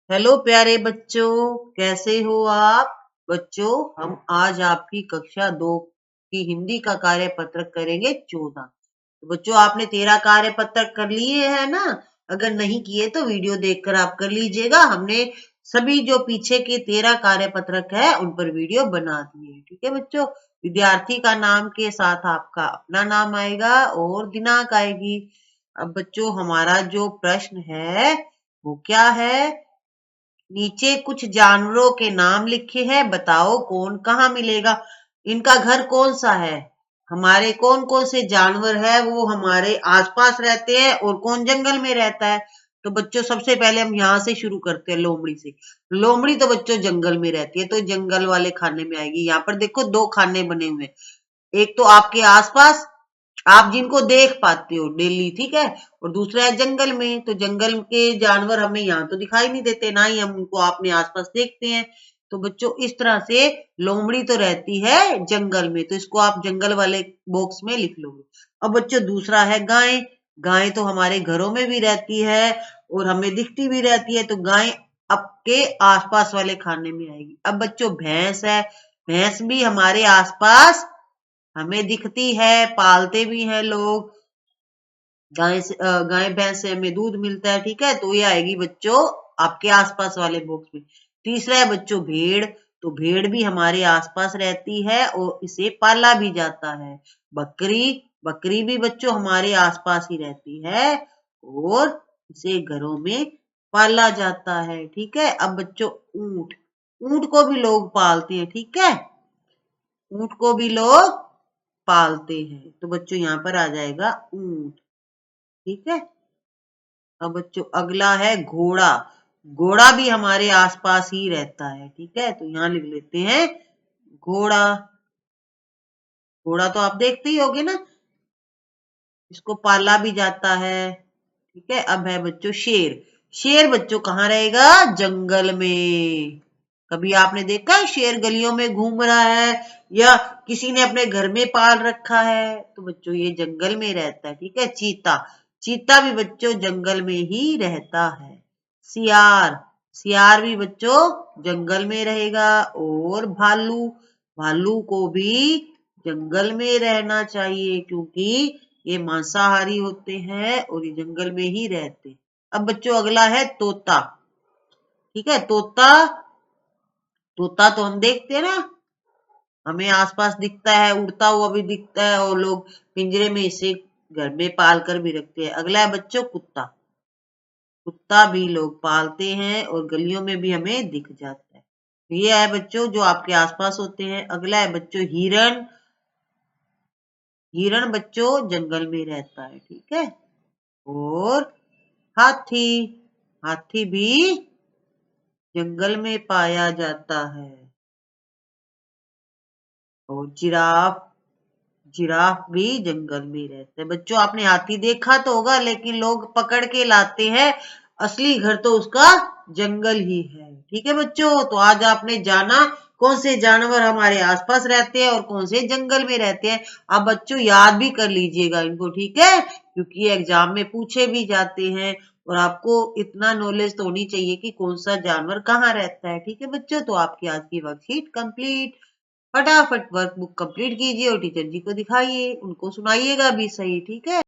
Hello प्यारे बच्चों, कैसे हो आप। बच्चों, हम आज आपकी कक्षा 2 की हिंदी का कार्य पत्र करेंगे 14। तो बच्चों, आपने 13 कार्य पत्र कर लिए है ना। अगर नहीं किए तो वीडियो देखकर आप कर लीजिएगा। हमने सभी जो पीछे के 13 कार्य पत्रक है उन पर वीडियो बना दिए। ठीक है बच्चों, विद्यार्थी का नाम के साथ आपका अपना नाम आएगा और दिनांक आएगी। अब बच्चों, हमारा जो प्रश्न है वो क्या है। नीचे कुछ जानवरों के नाम लिखे हैं, बताओ कौन कहाँ मिलेगा। इनका घर कौन सा है। हमारे कौन कौन से जानवर है वो हमारे आसपास रहते हैं और कौन जंगल में रहता है। तो बच्चों, सबसे पहले हम यहाँ से शुरू करते हैं, लोमड़ी से। लोमड़ी तो बच्चों जंगल में रहती है, तो जंगल वाले खाने में आएगी। यहाँ पर देखो 2 खाने बने हुए हैं। एक तो आपके आसपास, आप जिनको देख पाते हो डेली, ठीक है। और दूसरा है जंगल में, तो जंगल के जानवर हमें यहाँ तो दिखाई नहीं देते, ना ही हम उनको अपने आसपास देखते हैं। तो बच्चों, इस तरह से लोमड़ी तो रहती है जंगल में, तो इसको आप जंगल वाले बॉक्स में लिख लोगे। अब बच्चों, दूसरा है गाय। गाय तो हमारे घरों में भी रहती है और हमें दिखती भी रहती है, तो गाय आपके आसपास वाले खाने में आएगी। अब बच्चों, भैंस है। भैंस भी हमारे आसपास हमें दिखती है, पालते भी हैं लोग। गाय भैंस से हमें दूध मिलता है, ठीक है। तो ये आएगी बच्चों आपके आसपास वाले बॉक्स में। तीसरा है बच्चों भेड़। तो भेड़ भी हमारे आसपास रहती है और इसे पाला भी जाता है। बकरी, बकरी भी बच्चों हमारे आसपास ही रहती है और इसे घरों में पाला जाता है, ठीक है। अब बच्चों, ऊंट। ऊंट को भी लोग पालते हैं, ठीक है। ऊंट को भी लोग पालते हैं, तो बच्चों यहाँ पर आ जाएगा ऊंट, ठीक है। अब बच्चों, अगला है घोड़ा। घोड़ा भी हमारे आसपास ही रहता है, ठीक है। तो यहाँ लिख लेते हैं घोड़ा। घोड़ा तो आप देखते ही होगे ना, इसको पाला भी जाता है, ठीक है। अब है बच्चों शेर। शेर बच्चों कहाँ रहेगा, जंगल में। कभी आपने देखा है शेर गलियों में घूम रहा है या किसी ने अपने घर में पाल रखा है। तो बच्चों, ये जंगल में रहता है, ठीक है। चीता, चीता भी बच्चों जंगल में ही रहता है। सियार, सियार भी बच्चों जंगल में रहेगा। और भालू, भालू को भी जंगल में रहना चाहिए, क्योंकि ये मांसाहारी होते हैं और ये जंगल में ही रहते हैं। अब बच्चों, अगला है तोता, ठीक है। तोता, तोता तो हम देखते हैं ना, हमें आसपास दिखता है, उड़ता हुआ भी दिखता है और लोग पिंजरे में इसे घर में पाल कर भी रखते हैं। अगला है बच्चों कुत्ता। कुत्ता भी लोग पालते हैं और गलियों में भी हमें दिख जाता है। तो ये है बच्चों जो आपके आसपास होते हैं। अगला है बच्चों हिरण। हिरण बच्चों जंगल में रहता है, ठीक है। और हाथी, हाथी भी जंगल में पाया जाता है। और जिराफ, जिराफ भी जंगल में रहते हैं। बच्चों, आपने हाथी देखा तो होगा, लेकिन लोग पकड़ के लाते हैं, असली घर तो उसका जंगल ही है, ठीक है बच्चों। तो आज आपने जाना कौन से जानवर हमारे आसपास रहते हैं और कौन से जंगल में रहते हैं। आप बच्चों याद भी कर लीजिएगा इनको, ठीक है, क्योंकि एग्जाम में पूछे भी जाते हैं और आपको इतना नॉलेज तो होनी चाहिए कि कौन सा जानवर कहाँ रहता है, ठीक है बच्चों। तो आपकी आज की वर्कशीट कंप्लीट। फटाफट वर्कबुक कंप्लीट कीजिए और टीचर जी को दिखाइए, उनको सुनाइएगा भी सही, ठीक है।